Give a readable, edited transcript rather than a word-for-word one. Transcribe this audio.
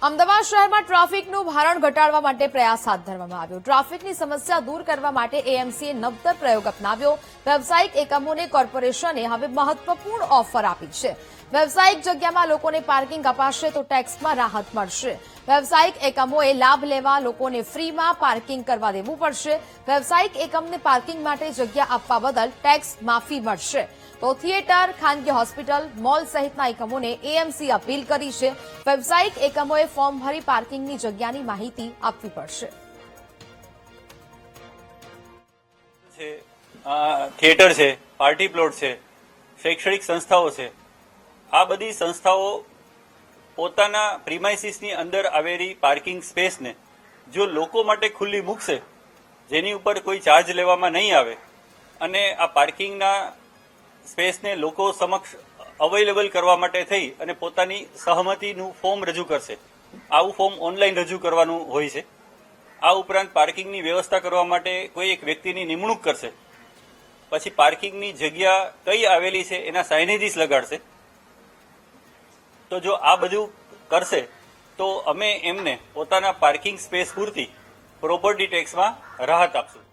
અમદાવાદ શહેરમાં ટ્રાફિકનું ભારણ ઘટાડવા માટે પ્રયાસ હાથ ધરવામાં આવ્યો। ટ્રાફિકની સમસ્યા દૂર કરવા માટે એએમસીએ નવતર પ્રયોગ અપનાવ્યો। વ્યવસાયિક એકમોને કોર્પોરેશને હવે મહત્વપૂર્ણ ઓફર આપી છે। વ્યવસાયિક જગ્યામાં લોકોને પાર્કિંગ અપાશે તો ટેક્સમાં રાહત મળશે। વ્યવસાયિક એકમોએ લાભ લેવા લોકોને ફ્રીમાં પાર્કિંગ કરવા દેવું પડશે। વ્યવસાયિક એકમને પાર્કિંગ માટે જગ્યા આપવા બદલ ટેક્સ માફી મળશે। તો થિયેટર, ખાનગી હોસ્પિટલ, મોલ સહિતના એકમોને એએમસી અપીલ કરી છે। વ્યવસાયિક એકમોએ ફોર્મ ભરી પાર્કિંગની જગ્યાની માહિતી આપવી પડશે। થિયેટર છે, પાર્ટી પ્લોટ છે, શૈક્ષણિક સંસ્થાઓ છે, આ બધી સંસ્થાઓ પોતાના પ્રીમાઇસીસની અંદર આવેલી પાર્કિંગ સ્પેસને જો લોકો માટે ખુલ્લી મૂકશે, જેની ઉપર કોઈ ચાર્જ લેવામાં નહીં આવે અને આ પાર્કિંગના સ્પેસને લોકો સમક્ષ અવેલેબલ કરવા માટે થઈ અને પોતાની સહમતિનું ફોર્મ રજૂ કરશે। આવું ફોર્મ ઓનલાઈન રજૂ કરવાનું હોય છે। આ ઉપરાંત પાર્કિંગની વ્યવસ્થા કરવા માટે કોઈ એક વ્યક્તિની નિમણૂક કરશે, પછી પાર્કિંગની જગ્યા કઈ આવેલી છે એના સાઇનેજીસ લગાડશે। તો જો આ બધું કરશે તો અમે એમને પોતાના પાર્કિંગ સ્પેસ પૂરતી પ્રોપર્ટી ટેક્સમાં રાહત આપશું।